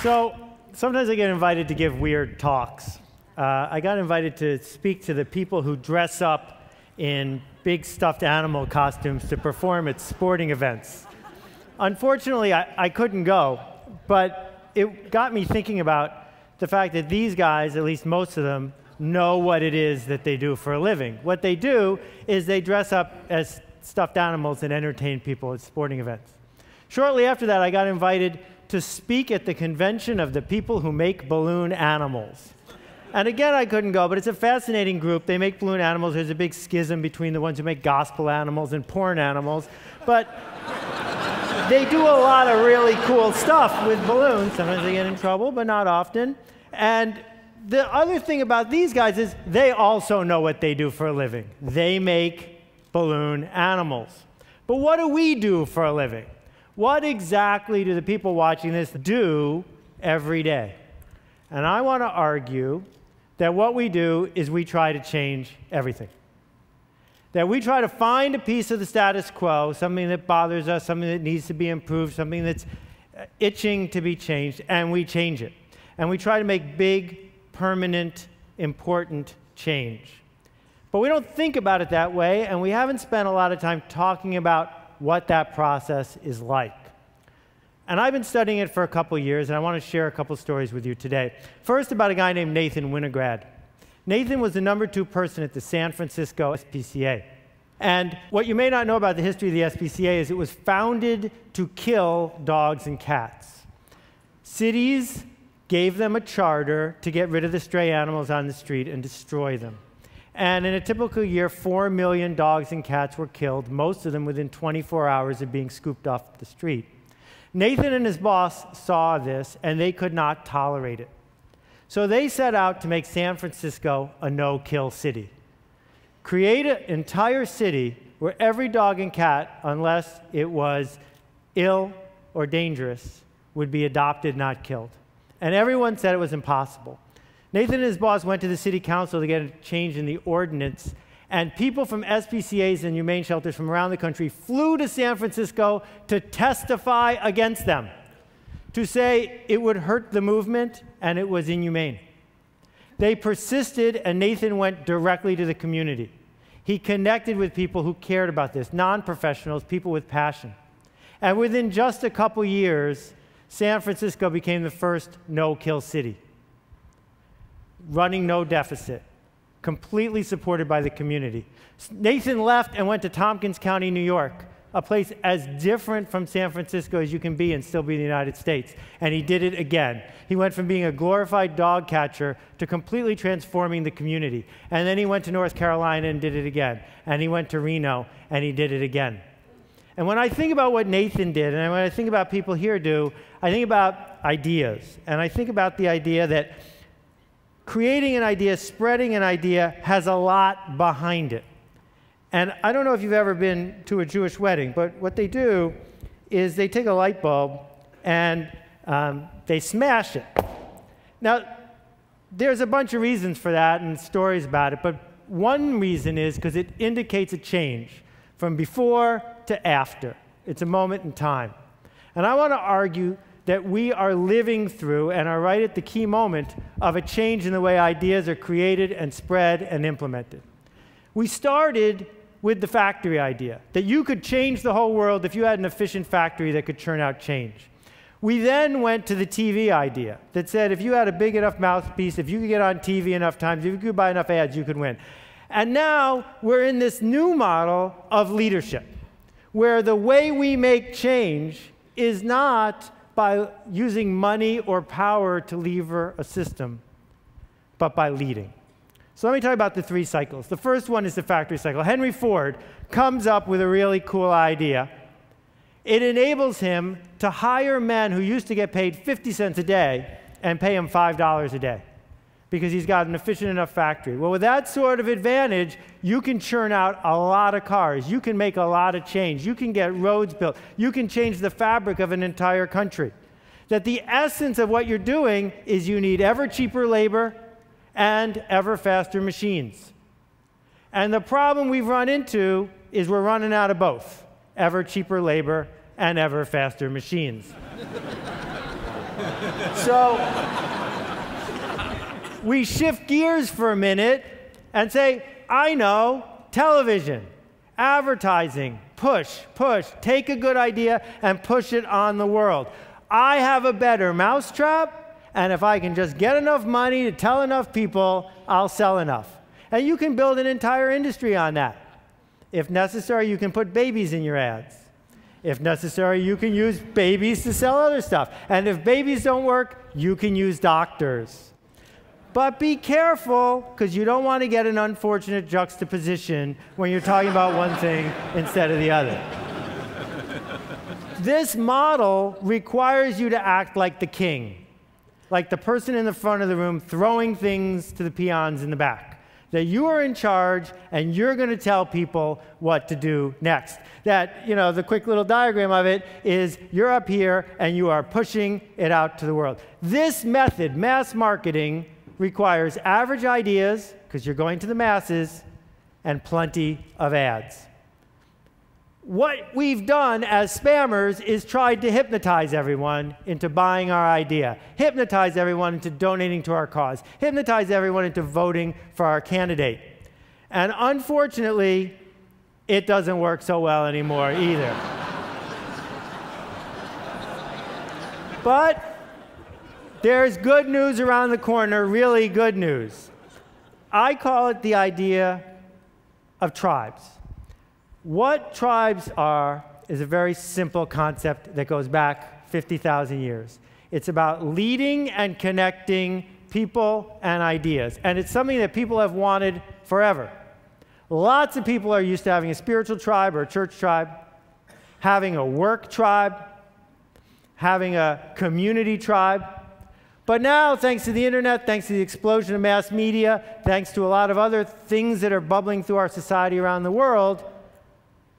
So sometimes I get invited to give weird talks. I got invited to speak to the people who dress up in big stuffed animal costumes to perform at sporting events. Unfortunately, I couldn't go, but it got me thinking about the fact that these guys, at least most of them, know what it is that they do for a living. What they do is they dress up as stuffed animals and entertain people at sporting events. Shortly after that, I got invited to speak at the convention of the people who make balloon animals. And again, I couldn't go, but it's a fascinating group. They make balloon animals. There's a big schism between the ones who make gospel animals and porn animals. But they do a lot of really cool stuff with balloons. Sometimes they get in trouble, but not often. And the other thing about these guys is they also know what they do for a living. They make balloon animals. But what do we do for a living? What exactly do the people watching this do every day? And I want to argue that what we do is we try to change everything. That we try to find a piece of the status quo, something that bothers us, something that needs to be improved, something that's itching to be changed, and we change it. And we try to make big, permanent, important change. But we don't think about it that way, and we haven't spent a lot of time talking about what that process is like. And I've been studying it for a couple years, and I want to share a couple stories with you today. First, about a guy named Nathan Winograd. Nathan was the #2 person at the San Francisco SPCA. And what you may not know about the history of the SPCA is it was founded to kill dogs and cats. Cities gave them a charter to get rid of the stray animals on the street and destroy them. And in a typical year, 4 million dogs and cats were killed, most of them within 24 hours of being scooped off the street. Nathan and his boss saw this, and they could not tolerate it. So they set out to make San Francisco a no-kill city. Create an entire city where every dog and cat, unless it was ill or dangerous, would be adopted, not killed. And everyone said it was impossible. Nathan and his boss went to the city council to get a change in the ordinance, and people from SPCAs and humane shelters from around the country flew to San Francisco to testify against them, to say it would hurt the movement and it was inhumane. They persisted, and Nathan went directly to the community. He connected with people who cared about this, non-professionals, people with passion. And within just a couple years, San Francisco became the first no-kill city, running no deficit, completely supported by the community. Nathan left and went to Tompkins County, New York, a place as different from San Francisco as you can be and still be in the United States. And he did it again. He went from being a glorified dog catcher to completely transforming the community. And then he went to North Carolina and did it again. And he went to Reno and he did it again. And when I think about what Nathan did, and when I think about people here do, I think about ideas. And I think about the idea that creating an idea, spreading an idea, has a lot behind it. And I don't know if you've ever been to a Jewish wedding, but what they do is they take a light bulb and they smash it. Now, there's a bunch of reasons for that and stories about it, but one reason is because it indicates a change from before to after. It's a moment in time. And I want to argue that we are living through and are right at the key moment of a change in the way ideas are created and spread and implemented. We started with the factory idea, that you could change the whole world if you had an efficient factory that could churn out change. We then went to the TV idea that said if you had a big enough mouthpiece, if you could get on TV enough times, if you could buy enough ads, you could win. And now we're in this new model of leadership, where the way we make change is not by using money or power to lever a system, but by leading. So let me talk about the 3 cycles. The first one is the factory cycle. Henry Ford comes up with a really cool idea. It enables him to hire men who used to get paid 50 cents a day and pay him $5 a day because he's got an efficient enough factory. Well, with that sort of advantage, you can churn out a lot of cars. You can make a lot of change. You can get roads built. You can change the fabric of an entire country. That the essence of what you're doing is you need ever cheaper labor and ever faster machines. And the problem we've run into is we're running out of both, ever cheaper labor and ever faster machines. So we shift gears for a minute and say, I know, television, advertising, push, take a good idea and push it on the world. I have a better mousetrap, and if I can just get enough money to tell enough people, I'll sell enough. And you can build an entire industry on that. If necessary, you can put babies in your ads. If necessary, you can use babies to sell other stuff. And if babies don't work, you can use doctors. But be careful, because you don't want to get an unfortunate juxtaposition when you're talking about one thing instead of the other. This model requires you to act like the king, like the person in the front of the room throwing things to the peons in the back. That you are in charge, and you're going to tell people what to do next. That, you know, the quick little diagram of it is you're up here, and you are pushing it out to the world. This method, mass marketing, requires average ideas, because you're going to the masses, and plenty of ads. What we've done as spammers is tried to hypnotize everyone into buying our idea, hypnotize everyone into donating to our cause, hypnotize everyone into voting for our candidate. And unfortunately, it doesn't work so well anymore either. But there's good news around the corner, really good news. I call it the idea of tribes. What tribes are is a very simple concept that goes back 50,000 years. It's about leading and connecting people and ideas. And it's something that people have wanted forever. Lots of people are used to having a spiritual tribe or a church tribe, having a work tribe, having a community tribe. But now, thanks to the internet, thanks to the explosion of mass media, thanks to a lot of other things that are bubbling through our society around the world,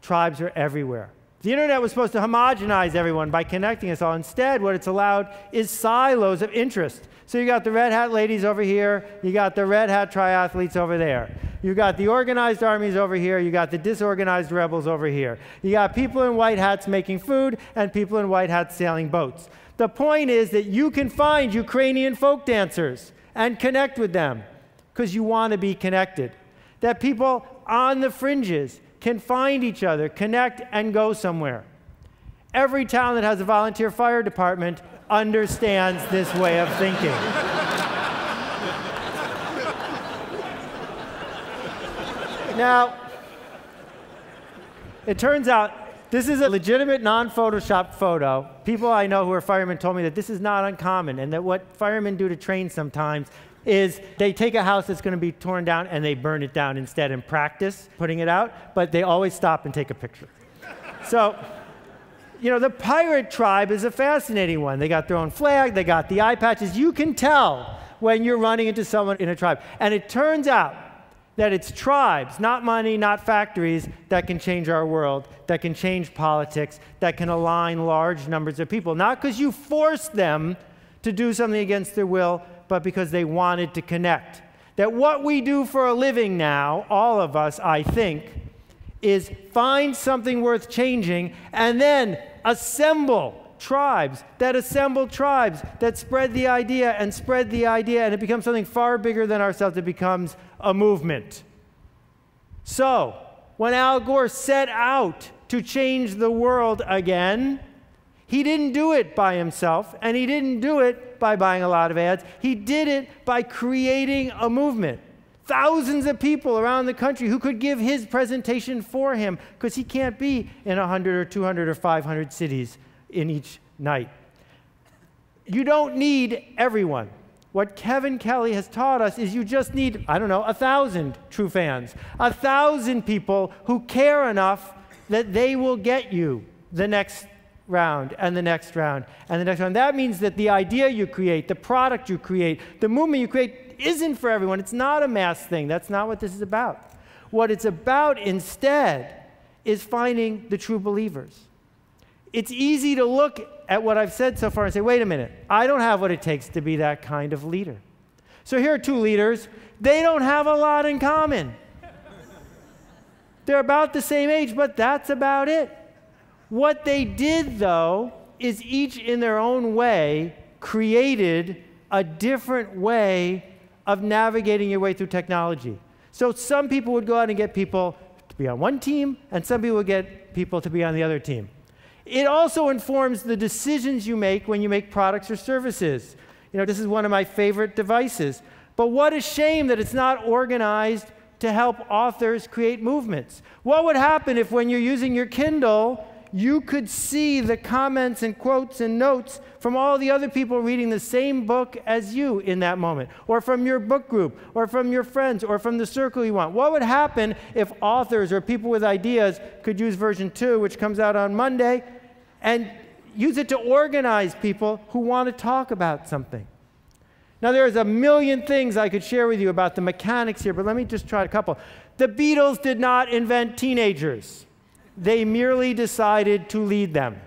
tribes are everywhere. The internet was supposed to homogenize everyone by connecting us all. Instead, what it's allowed is silos of interest. So you got the red hat ladies over here, you got the red hat triathletes over there. You got the organized armies over here, you got the disorganized rebels over here. You got people in white hats making food and people in white hats sailing boats. The point is that you can find Ukrainian folk dancers and connect with them because you want to be connected. That people on the fringes can find each other, connect, and go somewhere. Every town that has a volunteer fire department understands this way of thinking. Now, it turns out this is a legitimate non-photoshopped photo. People I know who are firemen told me that this is not uncommon, and that what firemen do to train sometimes is they take a house that's going to be torn down and they burn it down instead and practice putting it out, but they always stop and take a picture. So, you know, the pirate tribe is a fascinating one. They got their own flag, they got the eye patches. You can tell when you're running into someone in a tribe. And it turns out that it's tribes, not money, not factories, that can change our world, that can change politics, that can align large numbers of people. Not because you forced them to do something against their will, but because they wanted to connect. That what we do for a living now, all of us, I think, is find something worth changing and then assemble tribes that spread the idea, and it becomes something far bigger than ourselves. It becomes a movement. So, when Al Gore set out to change the world again, he didn't do it by himself, and he didn't do it by buying a lot of ads. He did it by creating a movement. Thousands of people around the country who could give his presentation for him, because he can't be in 100 or 200 or 500 cities in each night. You don't need everyone. What Kevin Kelly has taught us is you just need, 1,000 true fans, 1,000 people who care enough that they will get you the next round and the next round and the next round. That means that the idea you create, the product you create, the movement you create isn't for everyone. It's not a mass thing. That's not what this is about. What it's about instead is finding the true believers. It's easy to look at what I've said so far and say, wait a minute, I don't have what it takes to be that kind of leader. So here are two leaders. They don't have a lot in common. They're about the same age, but that's about it. What they did, though, is each in their own way created a different way of navigating your way through technology. So some people would go out and get people to be on one team, and some people would get people to be on the other team. It also informs the decisions you make when you make products or services. You know, this is one of my favorite devices. But what a shame that it's not organized to help authors create movements. What would happen if when you're using your Kindle, you could see the comments and quotes and notes from all the other people reading the same book as you in that moment, or from your book group, or from your friends, or from the circle you want? What would happen if authors or people with ideas could use version 2, which comes out on Monday, and use it to organize people who want to talk about something? Now, there's a million things I could share with you about the mechanics here, but let me just try a couple. The Beatles did not invent teenagers. They merely decided to lead them.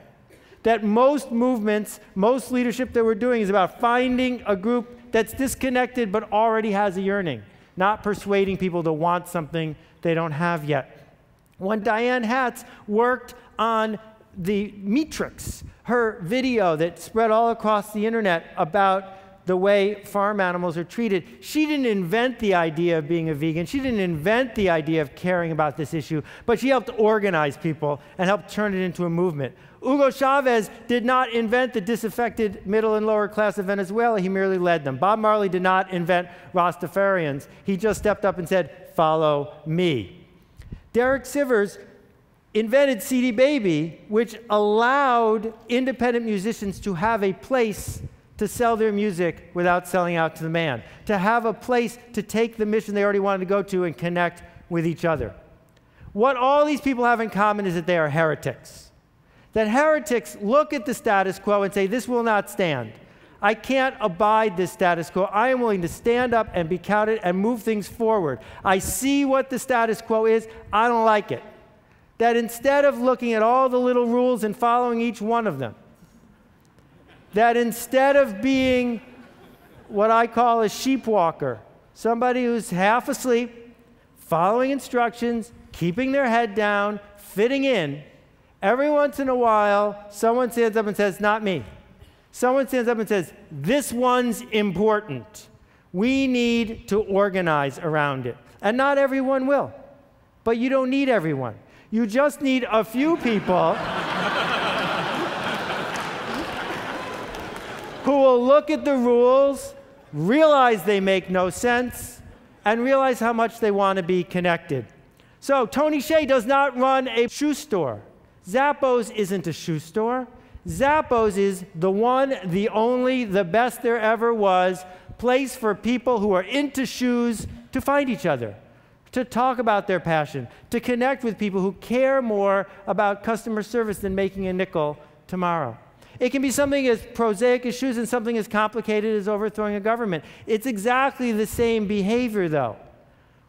That most movements, most leadership that we're doing is about finding a group that's disconnected but already has a yearning, not persuading people to want something they don't have yet. When Diane Hatz worked on the Matrix, her video that spread all across the internet about the way farm animals are treated, she didn't invent the idea of being a vegan. She didn't invent the idea of caring about this issue, but she helped organize people and helped turn it into a movement. Hugo Chavez did not invent the disaffected middle and lower class of Venezuela. He merely led them. Bob Marley did not invent Rastafarians. He just stepped up and said, "Follow me." Derek Sivers invented CD Baby, which allowed independent musicians to have a place to sell their music without selling out to the man, to have a place to take the mission they already wanted to go to and connect with each other. What all these people have in common is that they are heretics. That heretics look at the status quo and say, this will not stand. I can't abide this status quo. I am willing to stand up and be counted and move things forward. I see what the status quo is. I don't like it. That instead of looking at all the little rules and following each one of them, that instead of being what I call a sheep walker, somebody who's half asleep, following instructions, keeping their head down, fitting in, every once in a while, someone stands up and says, not me. Someone stands up and says, this one's important. We need to organize around it. And not everyone will. But you don't need everyone. You just need a few people who will look at the rules, realize they make no sense, and realize how much they want to be connected. So Tony Hsieh does not run a shoe store. Zappos isn't a shoe store. Zappos is the one, the only, the best there ever was place for people who are into shoes to find each other, to talk about their passion, to connect with people who care more about customer service than making a nickel tomorrow. It can be something as prosaic as shoes and something as complicated as overthrowing a government. It's exactly the same behavior, though.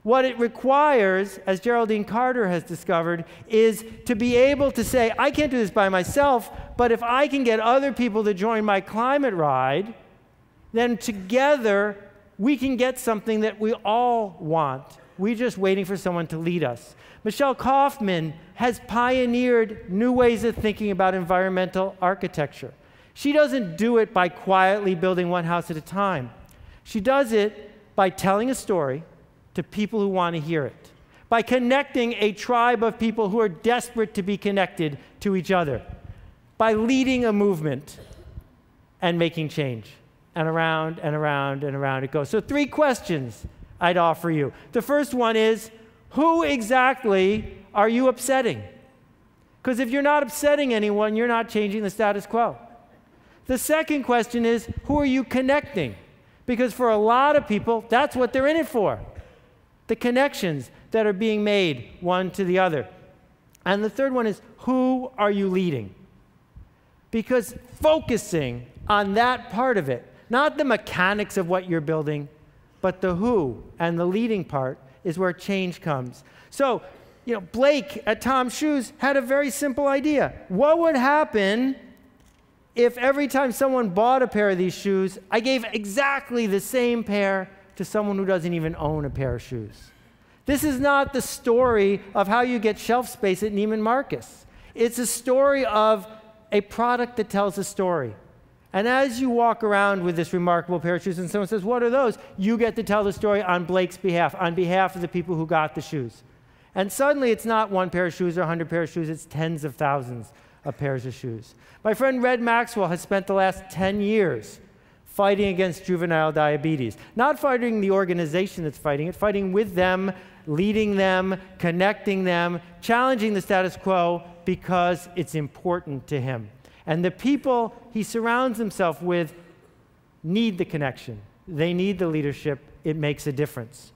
What it requires, as Geraldine Carter has discovered, is to be able to say, I can't do this by myself, but if I can get other people to join my climate ride, then together we can get something that we all want. We're just waiting for someone to lead us. Michelle Kaufman has pioneered new ways of thinking about environmental architecture. She doesn't do it by quietly building one house at a time. She does it by telling a story to people who want to hear it, by connecting a tribe of people who are desperate to be connected to each other, by leading a movement and making change. And around and around and around it goes. So 3 questions I'd offer you. The first one is, who exactly are you upsetting? Because if you're not upsetting anyone, you're not changing the status quo. The second question is, who are you connecting? Because for a lot of people, that's what they're in it for. The connections that are being made one to the other. And the third one is, who are you leading? Because focusing on that part of it, not the mechanics of what you're building, but the who and the leading part is where change comes. So, you know, Blake at Tom's Shoes had a very simple idea. What would happen if every time someone bought a pair of these shoes, I gave exactly the same pair to someone who doesn't even own a pair of shoes? This is not the story of how you get shelf space at Neiman Marcus. It's a story of a product that tells a story. And as you walk around with this remarkable pair of shoes and someone says, what are those? You get to tell the story on Blake's behalf, on behalf of the people who got the shoes. And suddenly it's not one pair of shoes or 100 pairs of shoes, it's tens of thousands of pairs of shoes. My friend Red Maxwell has spent the last 10 years fighting against juvenile diabetes. Not fighting the organization that's fighting it, fighting with them, leading them, connecting them, challenging the status quo because it's important to him. And the people he surrounds himself with need the connection. They need the leadership. It makes a difference.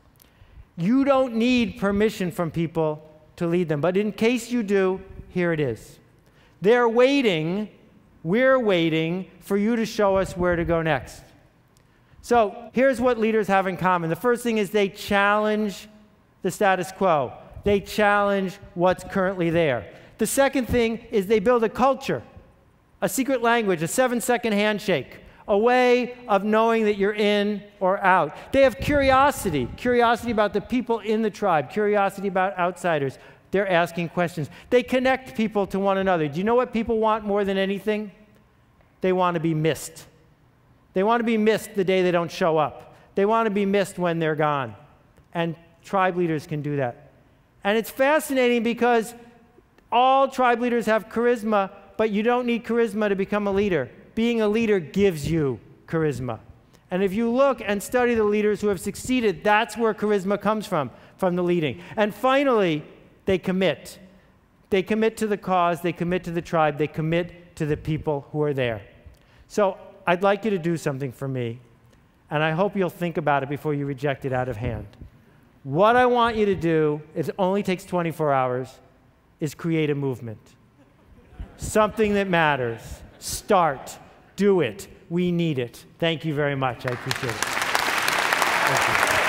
You don't need permission from people to lead them. But in case you do, here it is. They're waiting, we're waiting for you to show us where to go next. So here's what leaders have in common. The first thing is they challenge the status quo. They challenge what's currently there. The second thing is they build a culture, a secret language, a 7-second handshake, a way of knowing that you're in or out. They have curiosity about the people in the tribe, curiosity about outsiders. They're asking questions. They connect people to one another. Do you know what people want more than anything? They want to be missed. They want to be missed the day they don't show up. They want to be missed when they're gone. And tribe leaders can do that. And it's fascinating because all tribe leaders have charisma, but you don't need charisma to become a leader. Being a leader gives you charisma. And if you look and study the leaders who have succeeded, that's where charisma comes from the leading. And finally, they commit. They commit to the cause, they commit to the tribe, they commit to the people who are there. So I'd like you to do something for me, and I hope you'll think about it before you reject it out of hand. What I want you to do, it only takes 24 hours, is create a movement. Something that matters. Start. Do it. We need it. Thank you very much. I appreciate it. Thank you.